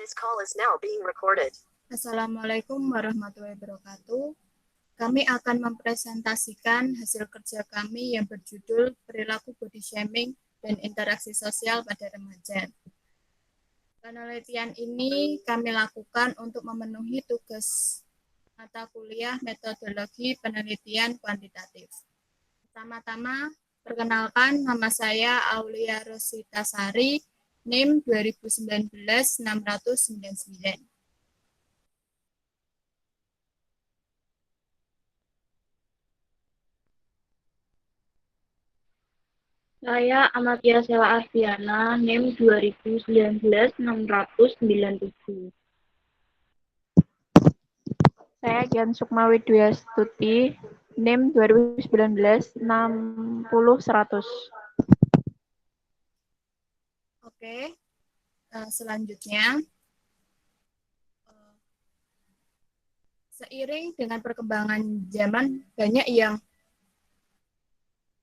This call is now being recorded. Assalamualaikum warahmatullahi wabarakatuh. Kami akan mempresentasikan hasil kerja kami yang berjudul Perilaku Body Shaming dan Interaksi Sosial pada Remaja. Penelitian ini kami lakukan untuk memenuhi tugas mata kuliah metodologi penelitian kuantitatif. Pertama-tama, perkenalkan, nama saya Aulia Rositasari, NIM 2019-699. Saya Amatia Sela Ardiana, NIM 2019-697. Saya Gian Sukma Widyastuti, NIM 2019-60-100. Oke, selanjutnya, seiring dengan perkembangan zaman, banyak yang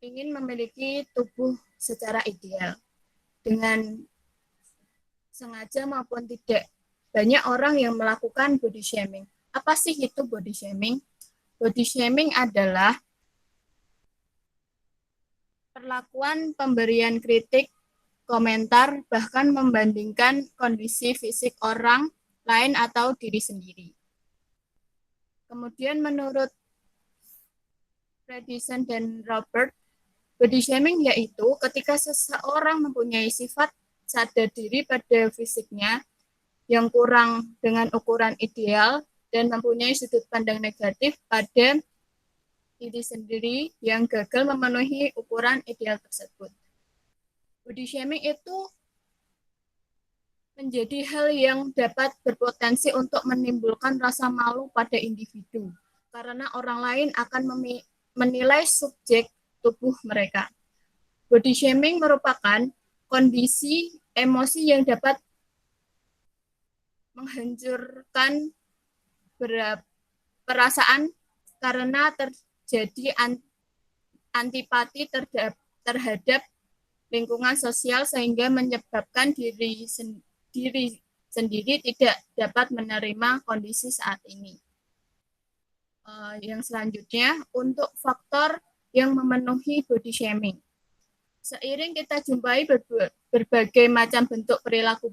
ingin memiliki tubuh secara ideal. Dengan sengaja maupun tidak, banyak orang yang melakukan body shaming. Apa sih itu body shaming? Body shaming adalah perlakuan pemberian kritik, komentar, bahkan membandingkan kondisi fisik orang lain atau diri sendiri. Kemudian menurut Fredison dan Robert, body shaming yaitu ketika seseorang mempunyai sifat sadar diri pada fisiknya yang kurang dengan ukuran ideal dan mempunyai sudut pandang negatif pada diri sendiri yang gagal memenuhi ukuran ideal tersebut. Body shaming itu menjadi hal yang dapat berpotensi untuk menimbulkan rasa malu pada individu karena orang lain akan menilai subjek tubuh mereka. Body shaming merupakan kondisi emosi yang dapat menghancurkan perasaan karena terjadi antipati terhadap lingkungan sosial sehingga menyebabkan diri sendiri tidak dapat menerima kondisi saat ini. Yang selanjutnya, untuk faktor yang memenuhi body shaming. Seiring kita jumpai berbagai macam bentuk perilaku,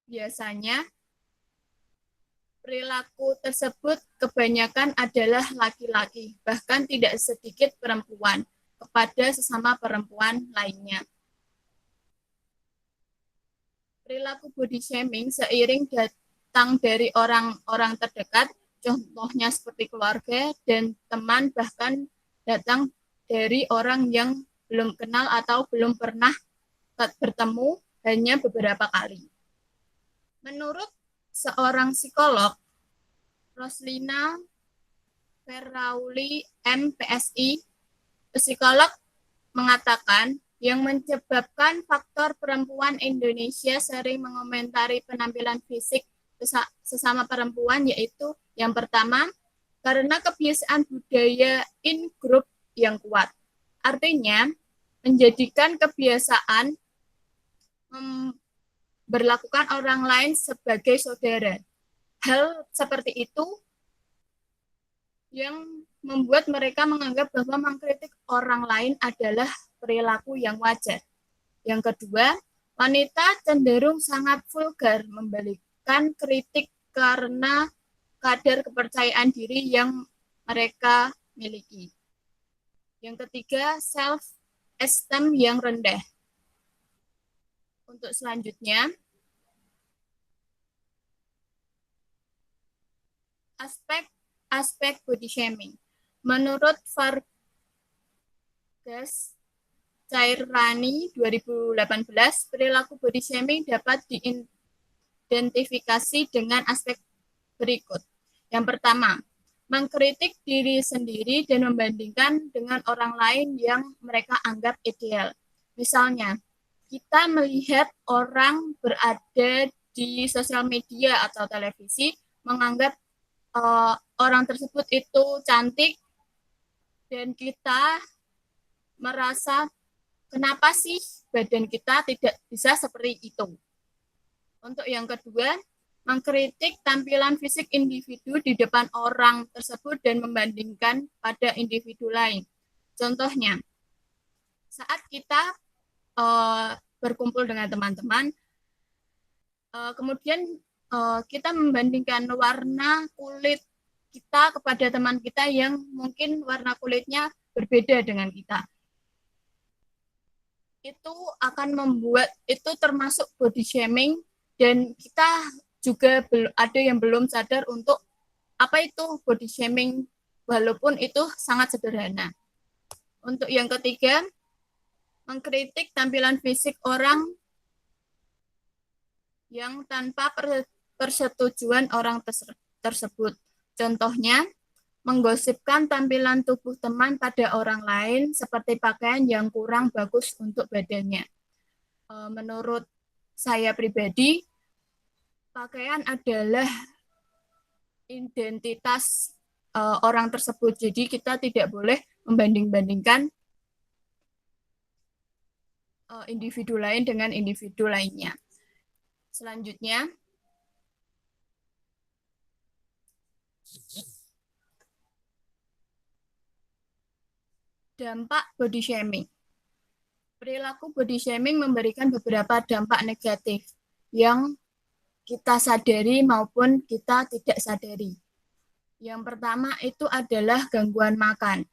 biasanya perilaku tersebut kebanyakan adalah laki-laki, bahkan tidak sedikit perempuan kepada sesama perempuan lainnya. Perilaku body shaming seiring datang dari orang-orang terdekat, contohnya seperti keluarga dan teman, bahkan datang dari orang yang belum kenal atau belum pernah bertemu hanya beberapa kali. Menurut seorang psikolog, Roslina Ferrauli, MPSI, psikolog mengatakan yang menyebabkan faktor perempuan Indonesia sering mengomentari penampilan fisik sesama perempuan yaitu yang pertama, karena kebiasaan budaya in group yang kuat. Artinya, menjadikan kebiasaan berlakukan orang lain sebagai saudara. Hal seperti itu yang membuat mereka menganggap bahwa mengkritik orang lain adalah perilaku yang wajar. Yang kedua, wanita cenderung sangat vulgar membalikkan kritik karena kadar kepercayaan diri yang mereka miliki. Yang ketiga, self-esteem yang rendah. Untuk selanjutnya, aspek body shaming. Menurut Vargas Cairani 2018, perilaku body shaming dapat diidentifikasi dengan aspek berikut. Yang pertama, mengkritik diri sendiri dan membandingkan dengan orang lain yang mereka anggap ideal. Misalnya, kita melihat orang berada di sosial media atau televisi, menganggap orang tersebut itu cantik, dan kita merasa kenapa sih badan kita tidak bisa seperti itu. Untuk yang kedua, mengkritik tampilan fisik individu di depan orang tersebut dan membandingkan pada individu lain. Contohnya, saat kita berkumpul dengan teman-teman, kemudian kita membandingkan warna kulit kita kepada teman kita yang mungkin warna kulitnya berbeda dengan kita. Itu akan membuat, itu termasuk body shaming, dan kita juga ada yang belum sadar untuk apa itu body shaming, walaupun itu sangat sederhana. Untuk yang ketiga, mengkritik tampilan fisik orang yang tanpa persetujuan orang tersebut. Contohnya, menggosipkan tampilan tubuh teman pada orang lain seperti pakaian yang kurang bagus untuk badannya. Menurut saya pribadi, pakaian adalah identitas orang tersebut. Jadi kita tidak boleh membanding-bandingkan individu lain dengan individu lainnya. Selanjutnya, dampak body shaming. Perilaku body shaming memberikan beberapa dampak negatif yang kita sadari maupun kita tidak sadari. Yang pertama itu adalah gangguan makan.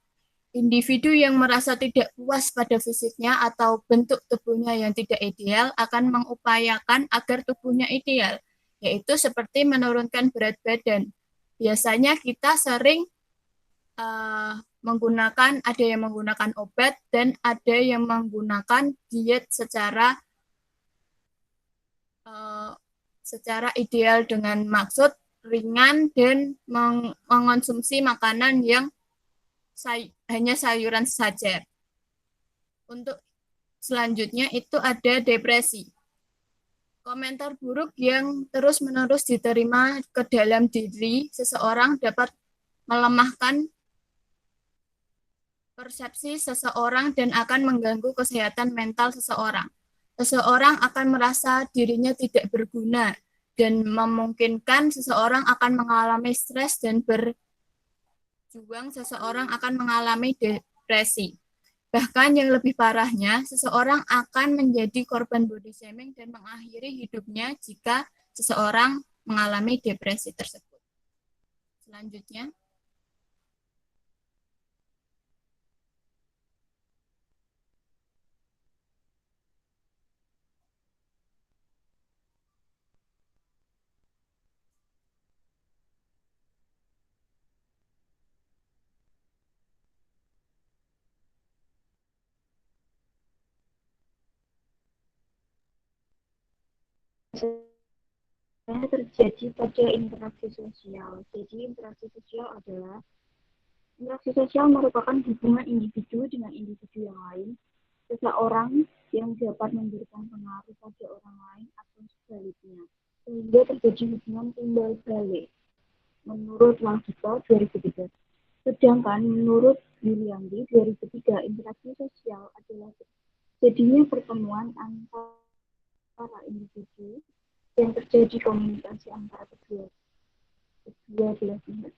Individu yang merasa tidak puas pada fisiknya atau bentuk tubuhnya yang tidak ideal akan mengupayakan agar tubuhnya ideal, yaitu seperti menurunkan berat badan. Biasanya kita sering ada yang menggunakan obat dan ada yang menggunakan diet secara ideal dengan maksud ringan dan mengonsumsi makanan yang hanya sayuran saja. Untuk selanjutnya itu ada depresi. Komentar buruk yang terus-menerus diterima ke dalam diri seseorang dapat melemahkan persepsi seseorang dan akan mengganggu kesehatan mental seseorang. Seseorang akan merasa dirinya tidak berguna dan memungkinkan seseorang akan mengalami stres dan seseorang akan mengalami depresi. Bahkan yang lebih parahnya, seseorang akan menjadi korban body shaming dan mengakhiri hidupnya jika seseorang mengalami depresi tersebut. Selanjutnya, terjadi pada interaksi sosial. Jadi interaksi sosial merupakan hubungan individu dengan individu yang lain, seseorang yang dapat memberikan pengaruh pada orang lain atau sebaliknya, sehingga terjadi hubungan timbal balik. Menurut Langkito 2003. Sedangkan menurut Yuliandi 2003, interaksi sosial adalah jadinya pertemuan antara individu yang terjadi komunikasi antara kedua belah pihak.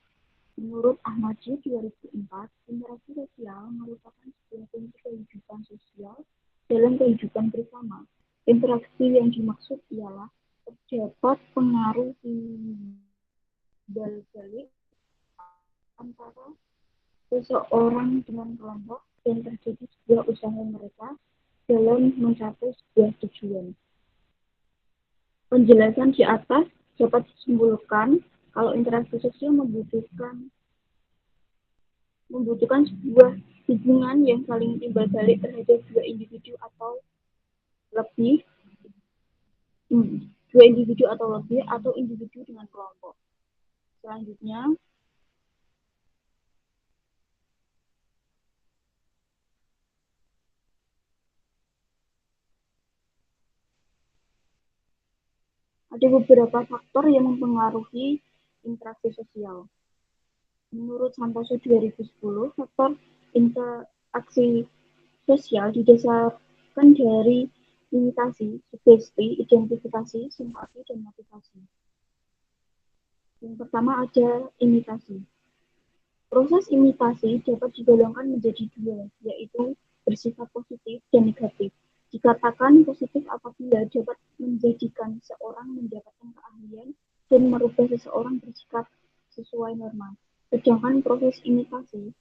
Menurut Ahmadji 2004, interaksi sosial merupakan sebuah kunci kehidupan sosial dalam kehidupan bersama. Interaksi yang dimaksud ialah terdapat pengaruh timbal balik antara seseorang dengan kelompok dan terjadi sebuah usaha mereka dalam mencapai sebuah tujuan. Penjelasan di atas dapat disimpulkan kalau interaksi sosial membutuhkan sebuah hubungan yang saling timbal balik terhadap dua individu atau lebih atau individu dengan kelompok. Selanjutnya, ada beberapa faktor yang mempengaruhi interaksi sosial. Menurut Santoso 2010, faktor interaksi sosial didasarkan dari imitasi, sugesti, identifikasi, simpati, dan motivasi. Yang pertama ada imitasi. Proses imitasi dapat digolongkan menjadi dua, yaitu bersifat positif dan negatif. Dikatakan positif apabila dapat menjadikan seseorang mendapatkan keahlian dan merubah seseorang bersikap sesuai norma. Sedangkan proses imitasi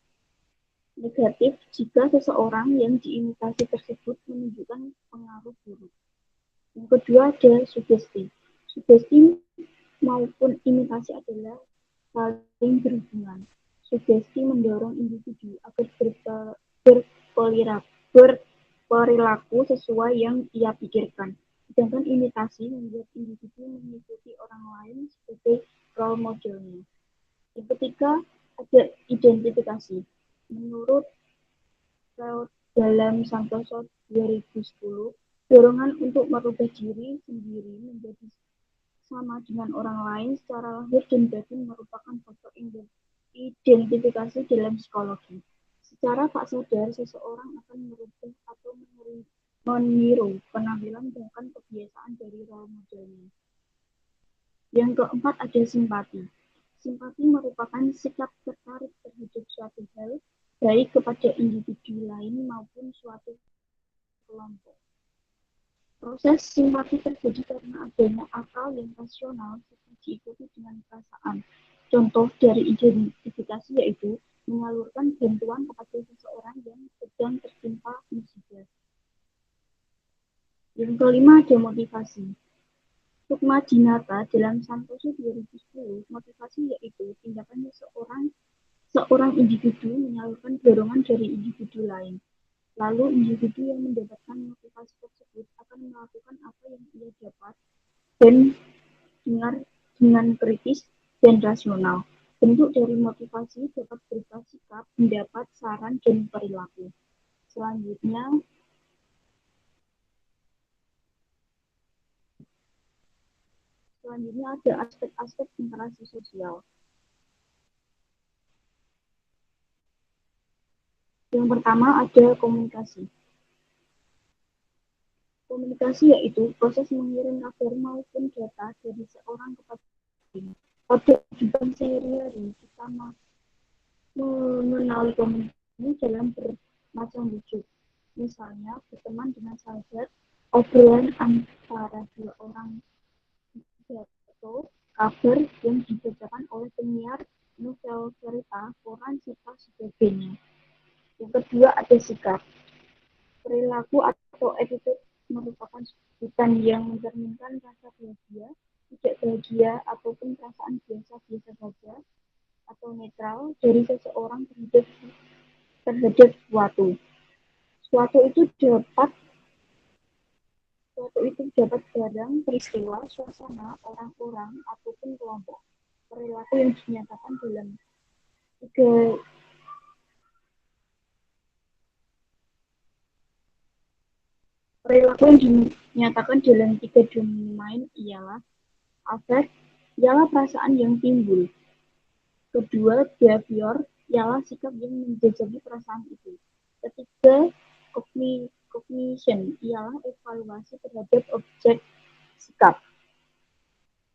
negatif jika seseorang yang diimitasi tersebut menunjukkan pengaruh buruk. Yang kedua ada sugesti. Sugesti maupun imitasi adalah saling berhubungan. Sugesti mendorong individu agar berperilaku sesuai yang ia pikirkan. Sedangkan imitasi membuat individu mengikuti orang lain sebagai role modelnya. Yang ketiga, ada identifikasi. Menurut Freud dalam Santoso 2010, dorongan untuk merubah diri sendiri menjadi sama dengan orang lain secara lahir dan batin merupakan faktor identifikasi dalam psikologi. Secara tak sadar, seseorang akan merubah atau meniru penampilan bahkan kebiasaan dari role modelnya. Yang keempat ada simpati. Simpati merupakan sikap tertarik terhadap suatu hal, baik kepada individu lain maupun suatu kelompok. Proses simpati terjadi karena adanya akal yang rasional serta diikuti dengan perasaan. Contoh dari identifikasi yaitu menyalurkan bantuan kepada seseorang yang sedang tertimpa musibah. Yang kelima ada motivasi. Sukma Dinata dalam Santoso 2010, motivasi yaitu tindakan seorang individu menyalurkan dorongan dari individu lain. Lalu individu yang mendapatkan motivasi tersebut akan melakukan apa yang ia dapat dan dengan kritis dan rasional. Bentuk dari motivasi dapat berupa sikap, pendapat, saran, dan perilaku. Selanjutnya ada aspek-aspek interaksi sosial. Yang pertama ada komunikasi. Komunikasi yaitu proses mengirim kabar maupun data dari seorang kepada lain. Pada kehidupan sehari-hari kita mengenal komunikasi dalam bermacam wujud. Misalnya berteman dengan sahabat, obrolan antara dua orang, pidato, kabar yang dibacakan oleh penyiar, novel cerita, koran, serta sebagainya. Yang kedua ada sikap. Perilaku atau attitude merupakan sebutan yang mencerminkan rasa bahagia, tidak bahagia, ataupun perasaan biasa-biasa saja atau netral dari seseorang terhadap suatu. Suatu itu dapat barang, peristiwa, suasana, orang-orang, ataupun kelompok. Perilaku yang dinyatakan dalam tiga domain ialah affect, ialah perasaan yang timbul. Kedua, behavior, ialah sikap yang menjajaki perasaan itu. Ketiga, cognition, ialah evaluasi terhadap objek sikap.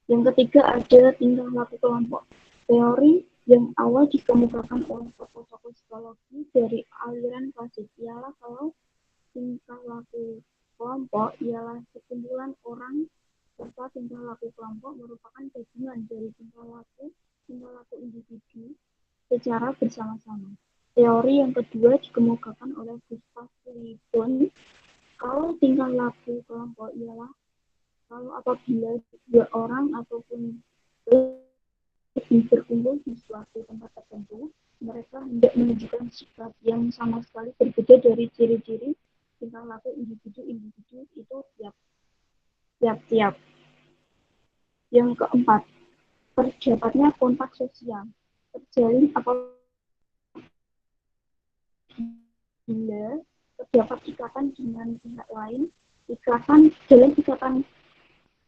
Yang ketiga ada tingkah laku kelompok. Teori yang awal dikemukakan oleh tokoh-tokoh psikologi dari aliran klasik ialah kalau tingkah laku kelompok ialah sekumpulan orang serta tingkah laku kelompok merupakan gabungan dari tingkah laku individu secara bersama-sama. Teori yang kedua dikemukakan oleh Gustav Le Bon. Kalau tingkah laku kelompok ialah kalau apabila dua orang ataupun lebih berkumpul di suatu tempat tertentu, mereka hendak menunjukkan sikap yang sama sekali berbeda dari ciri-ciri tingkah laku individu itu tiap-tiap. Yang keempat, terdapatnya kontak sosial. Terjalin apabila terdapat ikatan dengan pihak lain. Dalam ikatan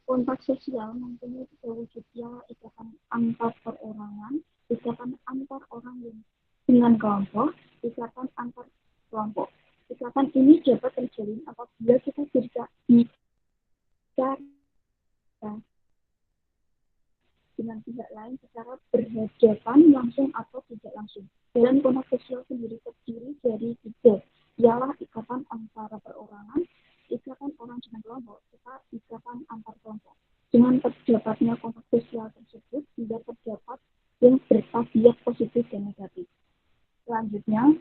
kontak sosial mempunyai tiga wujud, ialah ikatan antar perorangan, ikatan antar orang yang dengan kelompok, ikatan antar kelompok. Ikatan ini dapat terjalin apabila kita pihak lain secara berhadapan langsung atau tidak langsung. Dalam kontak sosial sendiri terdiri dari tiga, ialah ikatan antara perorangan, ikatan orang dengan kelompok, serta ikatan antar kelompok. Dengan terdapatnya kontak sosial tersebut, tidak terdapat yang bertabiat positif dan negatif. Selanjutnya,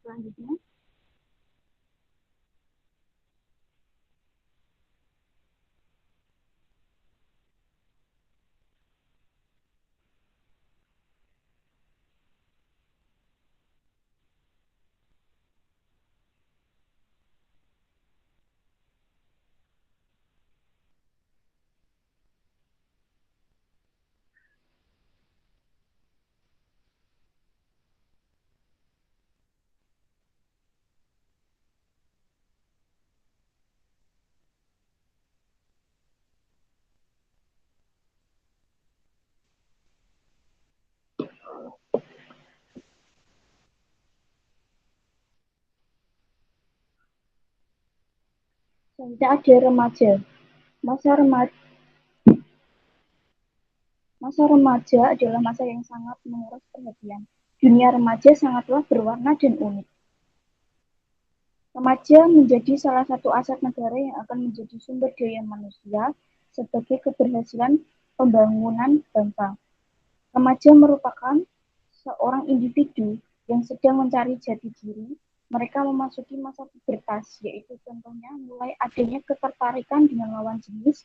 selanjutnya ada remaja. Masa remaja adalah masa yang sangat menguras perhatian. Dunia remaja sangatlah berwarna dan unik. Remaja menjadi salah satu aset negara yang akan menjadi sumber daya manusia sebagai keberhasilan pembangunan bangsa. Remaja merupakan seorang individu yang sedang mencari jati diri. Mereka memasuki masa pubertas, yaitu contohnya mulai adanya ketertarikan dengan lawan jenis,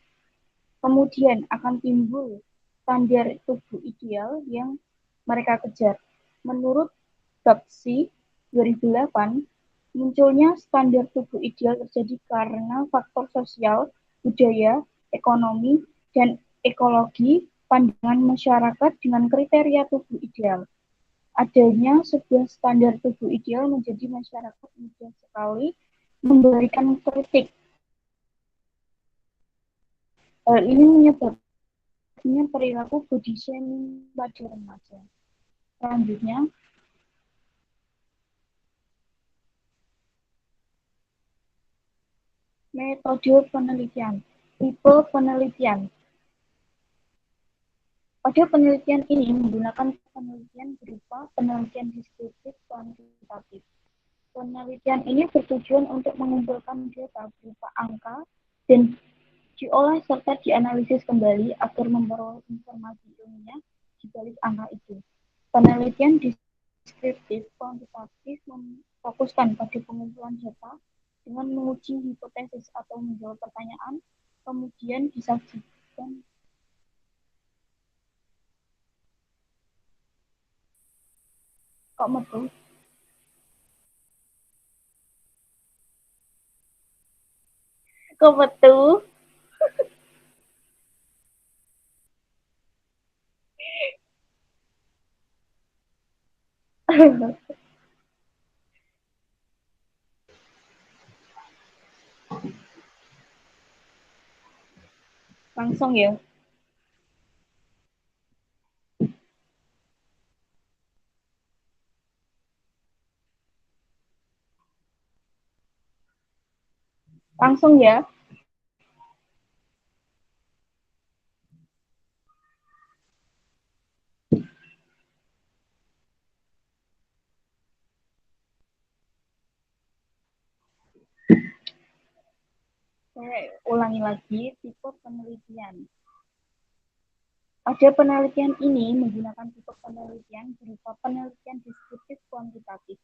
kemudian akan timbul standar tubuh ideal yang mereka kejar. Menurut Babsi 2008, munculnya standar tubuh ideal terjadi karena faktor sosial, budaya, ekonomi, dan ekologi pandangan masyarakat dengan kriteria tubuh ideal. Adanya sebuah standar tubuh ideal menjadi masyarakat mudah sekali memberikan kritik. Hal ini menyebabkan perilaku body shaming pada remaja. Selanjutnya, metode penelitian, tipe penelitian. Pada penelitian ini menggunakan penelitian berupa penelitian deskriptif kuantitatif. Penelitian ini bertujuan untuk mengumpulkan data berupa angka dan diolah serta dianalisis kembali agar memperoleh informasi ilmiah di balik angka itu. Penelitian deskriptif kuantitatif memfokuskan pada pengumpulan data dengan menguji hipotesis atau menjawab pertanyaan, kemudian disajikan kok metu langsung ya. Langsung ya. Saya ulangi lagi tipe penelitian. Pada penelitian ini menggunakan tipe penelitian berupa penelitian deskriptif kuantitatif.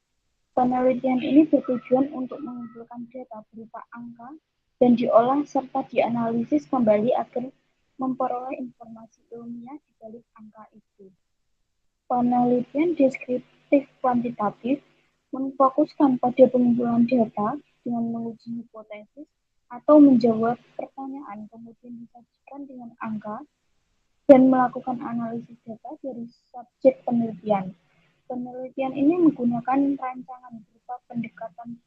Penelitian ini bertujuan untuk mengumpulkan data berupa angka dan diolah serta dianalisis kembali agar memperoleh informasi ilmiah di balik angka itu. Penelitian deskriptif kuantitatif memfokuskan pada pengumpulan data dengan menguji hipotesis atau menjawab pertanyaan, kemudian disajikan dengan angka dan melakukan analisis data dari subjek penelitian. Penelitian ini menggunakan rancangan berupa pendekatan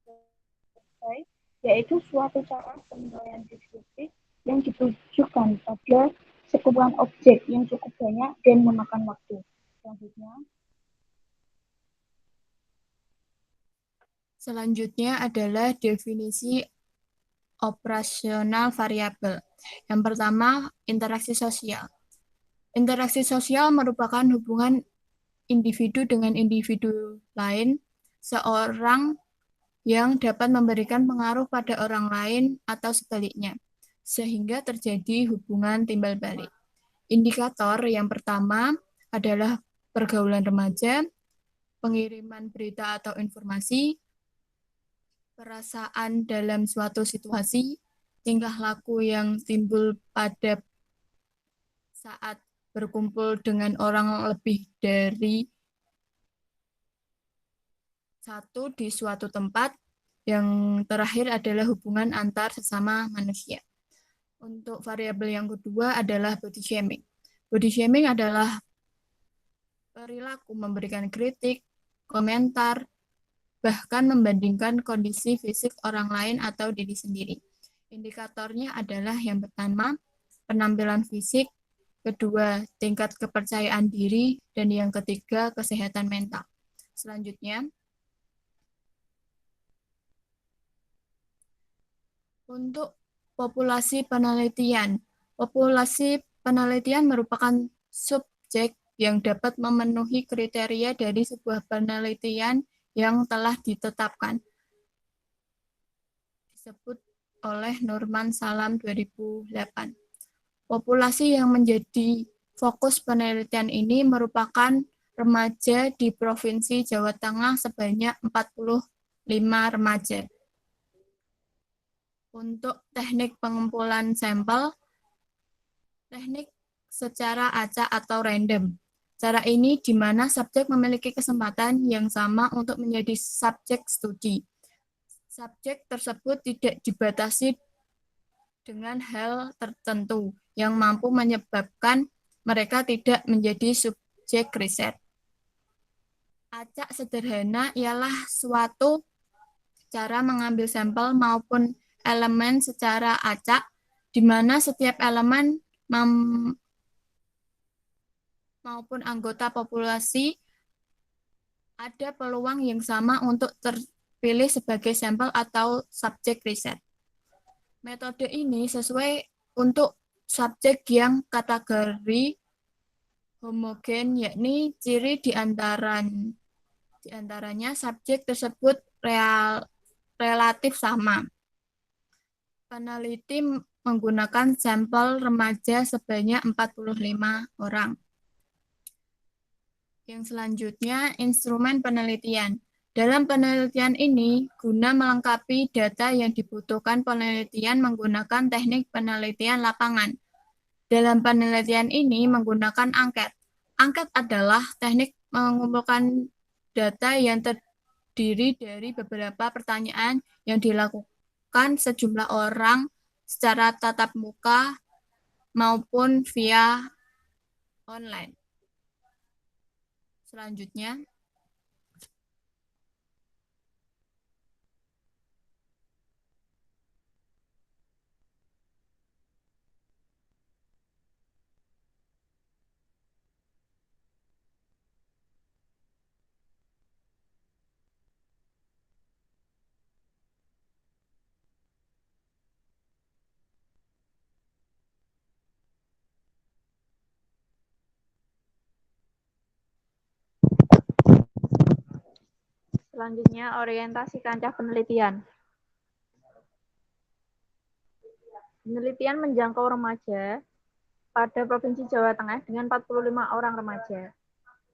selesai, yaitu suatu cara penilaian deskriptif yang ditujukan pada sekumpulan objek yang cukup banyak dan memakan waktu. Selanjutnya, Selanjutnya adalah definisi operasional variabel. Yang pertama, interaksi sosial. Interaksi sosial merupakan hubungan individu dengan individu lain, seorang yang dapat memberikan pengaruh pada orang lain atau sebaliknya, sehingga terjadi hubungan timbal balik. Indikator yang pertama adalah pergaulan remaja, pengiriman berita atau informasi, perasaan dalam suatu situasi, tingkah laku yang timbul pada saat berkumpul dengan orang lebih dari satu di suatu tempat. Yang terakhir adalah hubungan antar sesama manusia. Untuk variabel yang kedua adalah body shaming. Body shaming adalah perilaku memberikan kritik, komentar, bahkan membandingkan kondisi fisik orang lain atau diri sendiri. Indikatornya adalah yang pertama, penampilan fisik, kedua, tingkat kepercayaan diri, dan yang ketiga, kesehatan mental. Selanjutnya, untuk populasi penelitian. Populasi penelitian merupakan subjek yang dapat memenuhi kriteria dari sebuah penelitian yang telah ditetapkan. Disebut oleh Norman Salam 2008. Populasi yang menjadi fokus penelitian ini merupakan remaja di Provinsi Jawa Tengah sebanyak 45 remaja. Untuk teknik pengumpulan sampel, teknik secara acak atau random. Cara ini di mana subjek memiliki kesempatan yang sama untuk menjadi subjek studi. Subjek tersebut tidak dibatasi dengan hal tertentu yang mampu menyebabkan mereka tidak menjadi subjek riset. Acak sederhana ialah suatu cara mengambil sampel maupun elemen secara acak, di mana setiap elemen maupun anggota populasi ada peluang yang sama untuk terpilih sebagai sampel atau subjek riset. Metode ini sesuai untuk subjek yang kategori homogen, yakni ciri diantaranya subjek tersebut relatif sama. Peneliti menggunakan sampel remaja sebanyak 45 orang. Yang selanjutnya, instrumen penelitian. Dalam penelitian ini, guna melengkapi data yang dibutuhkan penelitian menggunakan teknik penelitian lapangan. Dalam penelitian ini menggunakan angket. Angket adalah teknik mengumpulkan data yang terdiri dari beberapa pertanyaan yang dilakukan sejumlah orang secara tatap muka maupun via online. Selanjutnya, Selanjutnya, orientasi kancah penelitian. Penelitian menjangkau remaja pada Provinsi Jawa Tengah dengan 45 orang remaja.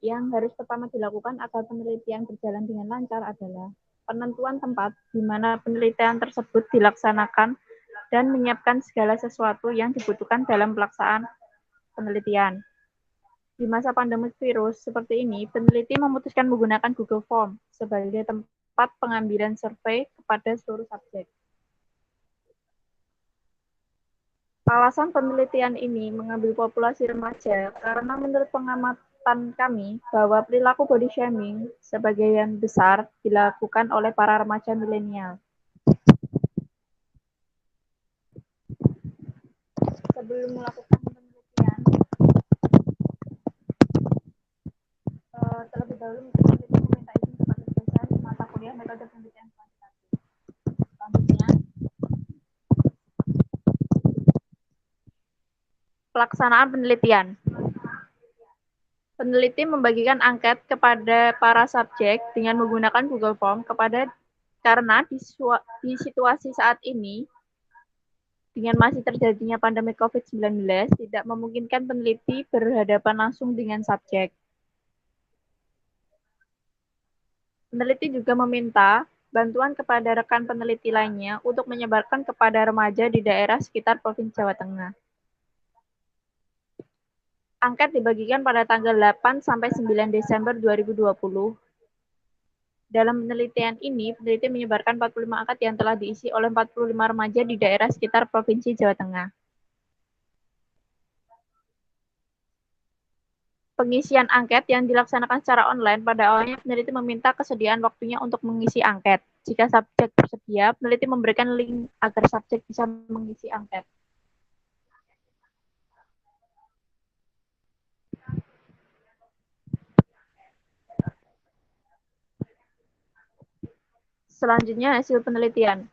Yang harus pertama dilakukan agar penelitian berjalan dengan lancar adalah penentuan tempat di mana penelitian tersebut dilaksanakan dan menyiapkan segala sesuatu yang dibutuhkan dalam pelaksanaan penelitian. Di masa pandemi virus seperti ini, peneliti memutuskan menggunakan Google Form sebagai tempat pengambilan survei kepada seluruh subjek. Alasan penelitian ini mengambil populasi remaja karena menurut pengamatan kami bahwa perilaku body shaming sebagian besar dilakukan oleh para remaja milenial. Sebelum melakukan penelitian, terlebih dahulu peneliti meminta izin kepada dosen mata kuliah metode penelitian selanjutnya. Pelaksanaan penelitian. Peneliti membagikan angket kepada para subjek dengan menggunakan Google Form karena di situasi saat ini, dengan masih terjadinya pandemi COVID-19, tidak memungkinkan peneliti berhadapan langsung dengan subjek. Peneliti juga meminta bantuan kepada rekan peneliti lainnya untuk menyebarkan kepada remaja di daerah sekitar Provinsi Jawa Tengah. Angket dibagikan pada tanggal 8 sampai 9 Desember 2020. Dalam penelitian ini, peneliti menyebarkan 45 angket yang telah diisi oleh 45 remaja di daerah sekitar Provinsi Jawa Tengah. Pengisian angket yang dilaksanakan secara online, pada awalnya peneliti meminta kesediaan waktunya untuk mengisi angket. Jika subjek bersedia, peneliti memberikan link agar subjek bisa mengisi angket. Selanjutnya, hasil penelitian.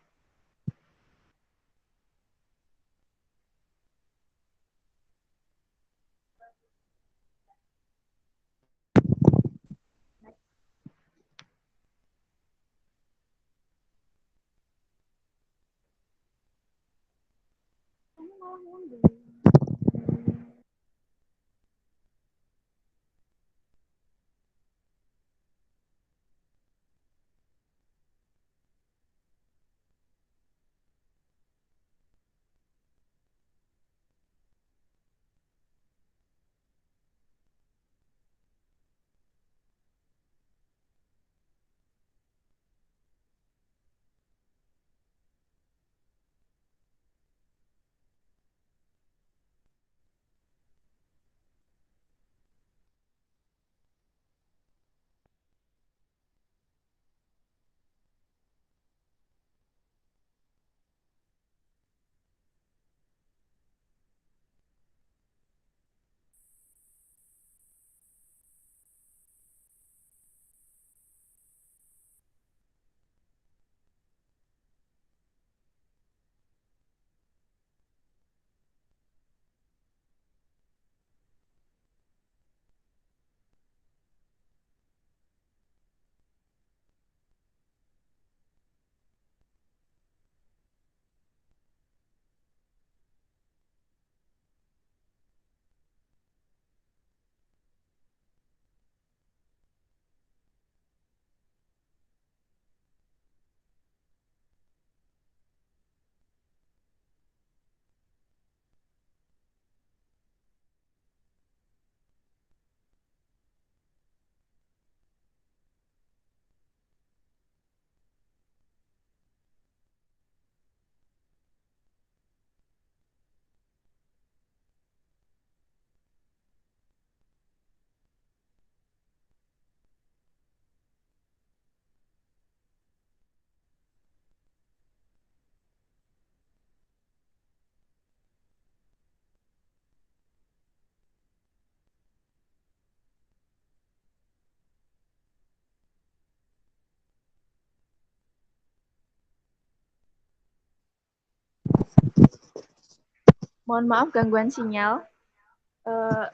Mohon maaf gangguan sinyal.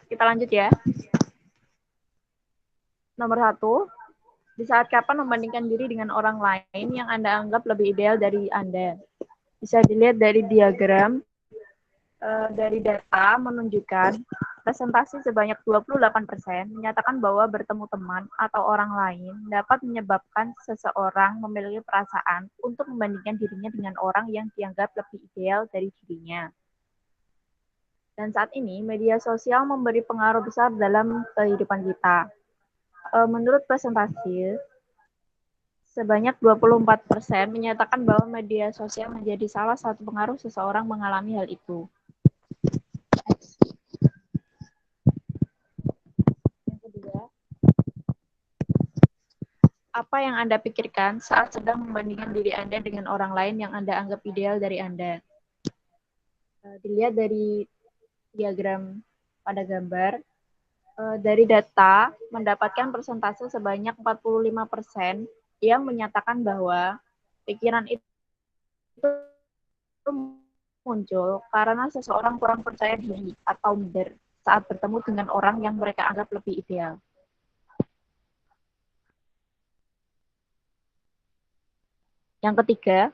Kita lanjut ya. Nomor 1, di saat kapan membandingkan diri dengan orang lain yang Anda anggap lebih ideal dari Anda? Bisa dilihat dari diagram. Dari data menunjukkan presentasi sebanyak 28% menyatakan bahwa bertemu teman atau orang lain dapat menyebabkan seseorang memiliki perasaan untuk membandingkan dirinya dengan orang yang dianggap lebih ideal dari dirinya. Dan saat ini, media sosial memberi pengaruh besar dalam kehidupan kita. Menurut presentasi, sebanyak 24% menyatakan bahwa media sosial menjadi salah satu pengaruh seseorang mengalami hal itu. Yang kedua, apa yang Anda pikirkan saat sedang membandingkan diri Anda dengan orang lain yang Anda anggap ideal dari Anda? Dilihat dari diagram pada gambar, dari data mendapatkan persentase sebanyak 45% yang menyatakan bahwa pikiran itu muncul karena seseorang kurang percaya diri atau minder saat bertemu dengan orang yang mereka anggap lebih ideal. Yang ketiga,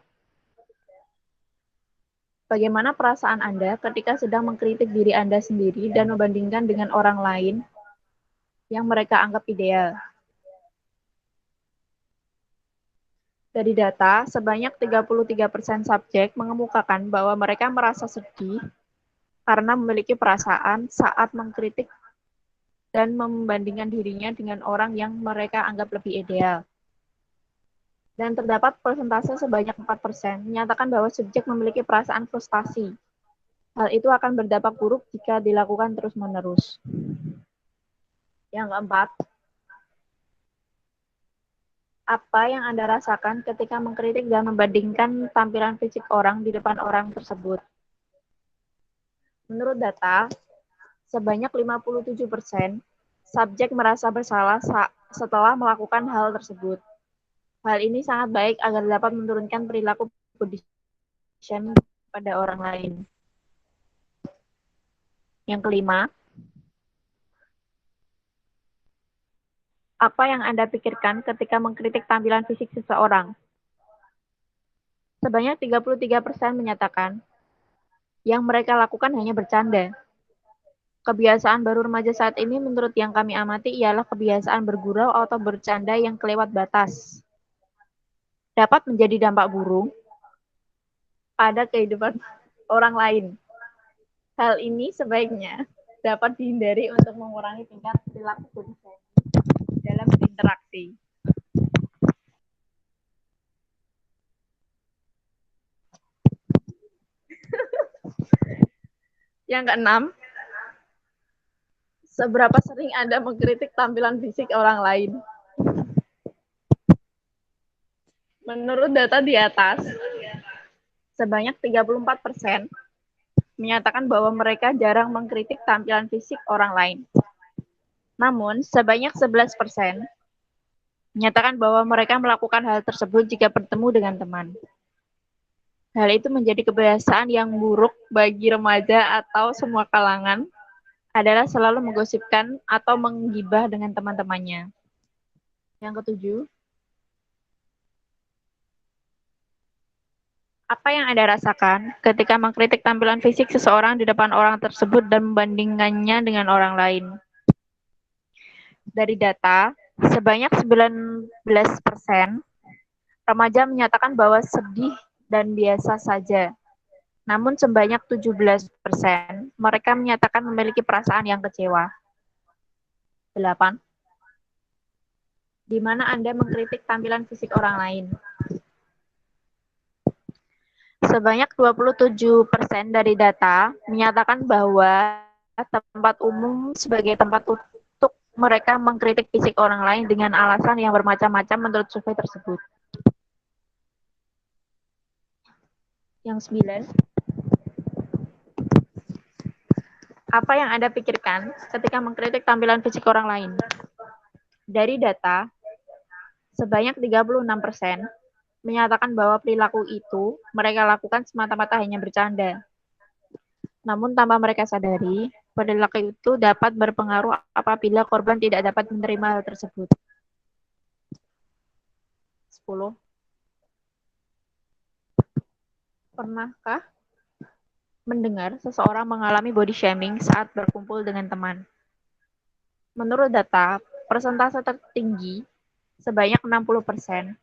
bagaimana perasaan Anda ketika sedang mengkritik diri Anda sendiri dan membandingkan dengan orang lain yang mereka anggap ideal? Dari data, sebanyak 33% subjek mengemukakan bahwa mereka merasa sedih karena memiliki perasaan saat mengkritik dan membandingkan dirinya dengan orang yang mereka anggap lebih ideal. Dan terdapat persentase sebanyak 4% menyatakan bahwa subjek memiliki perasaan frustasi. Hal itu akan berdampak buruk jika dilakukan terus-menerus. Yang keempat, apa yang Anda rasakan ketika mengkritik dan membandingkan tampilan fisik orang di depan orang tersebut? Menurut data, sebanyak 57% subjek merasa bersalah setelah melakukan hal tersebut. Hal ini sangat baik agar dapat menurunkan perilaku body shaming pada orang lain. Yang kelima, apa yang Anda pikirkan ketika mengkritik tampilan fisik seseorang? Sebanyak 33% menyatakan yang mereka lakukan hanya bercanda. Kebiasaan baru remaja saat ini menurut yang kami amati ialah kebiasaan bergurau atau bercanda yang kelewat batas. Dapat menjadi dampak buruk pada kehidupan orang lain. Hal ini sebaiknya dapat dihindari untuk mengurangi tingkat perilaku body shaming dalam berinteraksi. Yang keenam, seberapa sering Anda mengkritik tampilan fisik orang lain? Menurut data di atas, sebanyak 34% menyatakan bahwa mereka jarang mengkritik tampilan fisik orang lain. Namun, sebanyak 11% menyatakan bahwa mereka melakukan hal tersebut jika bertemu dengan teman. Hal itu menjadi kebiasaan yang buruk bagi remaja atau semua kalangan adalah selalu menggosipkan atau menggibah dengan teman-temannya. Yang ketujuh, apa yang Anda rasakan ketika mengkritik tampilan fisik seseorang di depan orang tersebut dan membandingkannya dengan orang lain? Dari data, sebanyak 19% remaja menyatakan bahwa sedih dan biasa saja. Namun sebanyak 17% mereka menyatakan memiliki perasaan yang kecewa. 8. Di mana Anda mengkritik tampilan fisik orang lain? Sebanyak 27% dari data menyatakan bahwa tempat umum sebagai tempat untuk mereka mengkritik fisik orang lain dengan alasan yang bermacam-macam menurut survei tersebut. Yang 9. Apa yang Anda pikirkan ketika mengkritik tampilan fisik orang lain? Dari data, sebanyak 36% menyatakan bahwa perilaku itu mereka lakukan semata-mata hanya bercanda. Namun tanpa mereka sadari, perilaku itu dapat berpengaruh apabila korban tidak dapat menerima hal tersebut. 10. Pernahkah mendengar seseorang mengalami body shaming saat berkumpul dengan teman? Menurut data, persentase tertinggi sebanyak 60%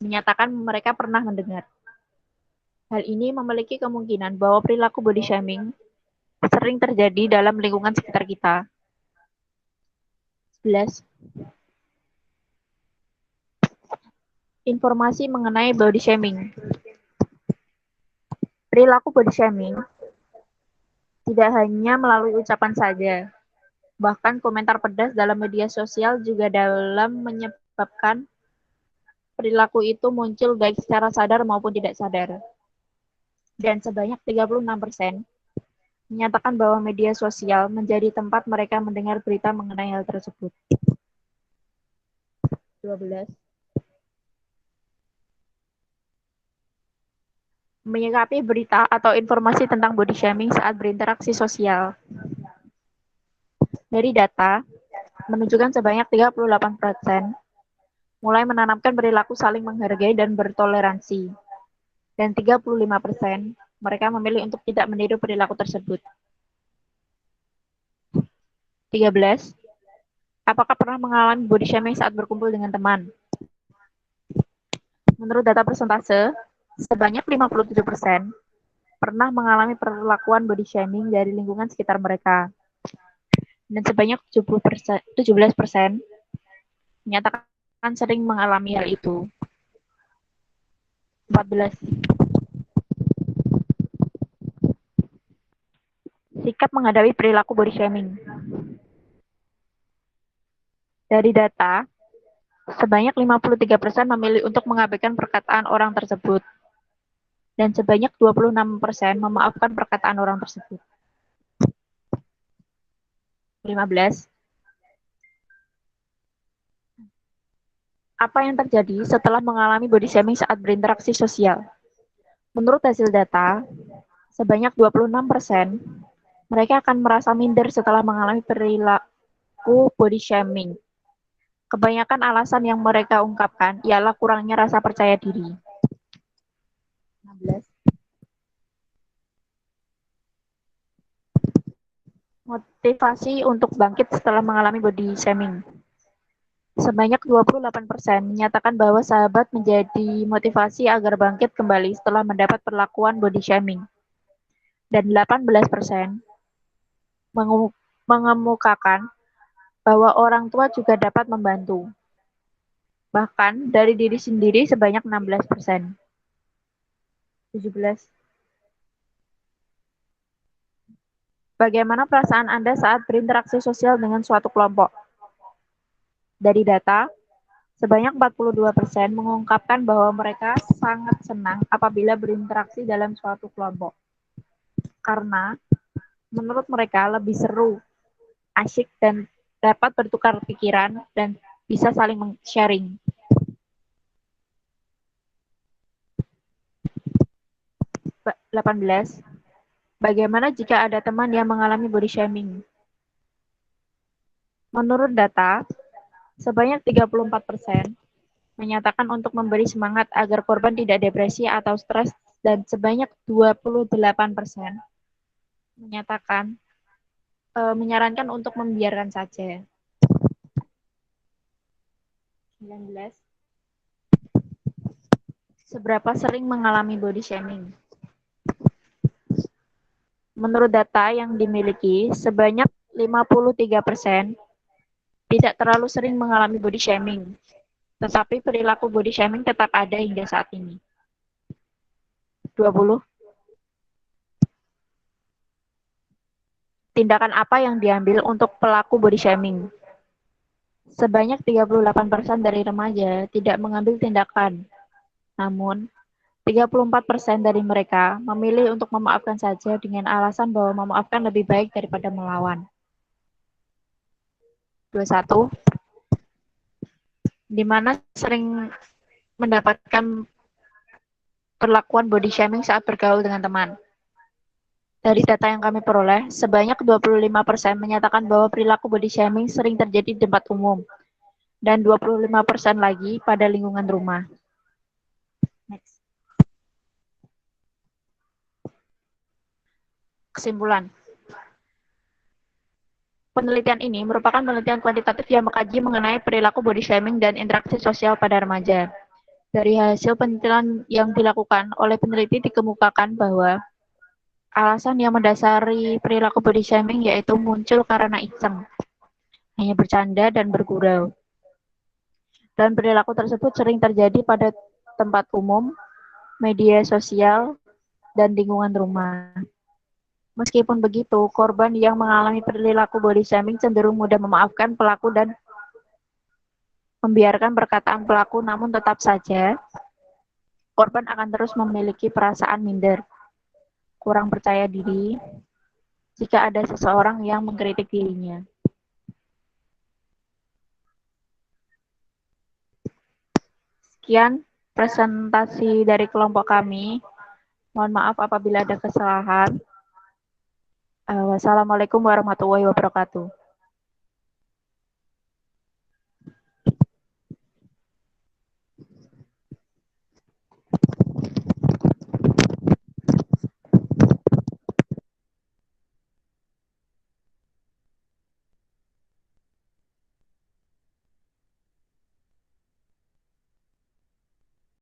menyatakan mereka pernah mendengar. Hal ini memiliki kemungkinan bahwa perilaku body shaming sering terjadi dalam lingkungan sekitar kita. 11. Informasi mengenai body shaming. Perilaku body shaming tidak hanya melalui ucapan saja, bahkan komentar pedas dalam media sosial juga dalam menyebabkan perilaku itu muncul baik secara sadar maupun tidak sadar. Dan sebanyak 36% menyatakan bahwa media sosial menjadi tempat mereka mendengar berita mengenai hal tersebut. 12. Menyikapi berita atau informasi tentang body shaming saat berinteraksi sosial. Dari data, menunjukkan sebanyak 38% mulai menanamkan perilaku saling menghargai dan bertoleransi. Dan 35% mereka memilih untuk tidak meniru perilaku tersebut. 13. Apakah pernah mengalami body shaming saat berkumpul dengan teman? Menurut data persentase, sebanyak 57% pernah mengalami perlakuan body shaming dari lingkungan sekitar mereka. Dan sebanyak 17% menyatakan sering mengalami hal itu. 14. Sikap menghadapi perilaku body shaming. Dari data, sebanyak 53% memilih untuk mengabaikan perkataan orang tersebut. Dan sebanyak 26% memaafkan perkataan orang tersebut. 15. Apa yang terjadi setelah mengalami body shaming saat berinteraksi sosial? Menurut hasil data, sebanyak 26% mereka akan merasa minder setelah mengalami perilaku body shaming. Kebanyakan alasan yang mereka ungkapkan ialah kurangnya rasa percaya diri. 16. Motivasi untuk bangkit setelah mengalami body shaming. Sebanyak 28% menyatakan bahwa sahabat menjadi motivasi agar bangkit kembali setelah mendapat perlakuan body shaming. Dan 18% mengemukakan bahwa orang tua juga dapat membantu. Bahkan dari diri sendiri sebanyak 16%. 17. Bagaimana perasaan Anda saat berinteraksi sosial dengan suatu kelompok? Dari data, sebanyak 42% mengungkapkan bahwa mereka sangat senang apabila berinteraksi dalam suatu kelompok. Karena menurut mereka lebih seru, asyik, dan dapat bertukar pikiran dan bisa saling sharing. 18. Bagaimana jika ada teman yang mengalami body shaming? Menurut data, sebanyak 34% menyatakan untuk memberi semangat agar korban tidak depresi atau stres, dan sebanyak 28% menyarankan untuk membiarkan saja. 19. Seberapa sering mengalami body shaming? Menurut data yang dimiliki, sebanyak 53% tidak terlalu sering mengalami body shaming, tetapi perilaku body shaming tetap ada hingga saat ini. 20. Tindakan apa yang diambil untuk pelaku body shaming? Sebanyak 38% dari remaja tidak mengambil tindakan. Namun, 34% dari mereka memilih untuk memaafkan saja dengan alasan bahwa memaafkan lebih baik daripada melawan. 21. Di mana sering mendapatkan perlakuan body shaming saat bergaul dengan teman? Dari data yang kami peroleh, sebanyak 25% menyatakan bahwa perilaku body shaming sering terjadi di tempat umum, dan 25% lagi pada lingkungan rumah. Next. Kesimpulan. Penelitian ini merupakan penelitian kuantitatif yang mengkaji mengenai perilaku body shaming dan interaksi sosial pada remaja. Dari hasil penelitian yang dilakukan oleh peneliti dikemukakan bahwa alasan yang mendasari perilaku body shaming yaitu muncul karena iseng, hanya bercanda dan bergurau. Dan perilaku tersebut sering terjadi pada tempat umum, media sosial, dan lingkungan rumah. Meskipun begitu, korban yang mengalami perilaku body shaming cenderung mudah memaafkan pelaku dan membiarkan perkataan pelaku, namun tetap saja korban akan terus memiliki perasaan minder, kurang percaya diri jika ada seseorang yang mengkritik dirinya. Sekian presentasi dari kelompok kami. Mohon maaf apabila ada kesalahan. Wassalamualaikum warahmatullahi wabarakatuh.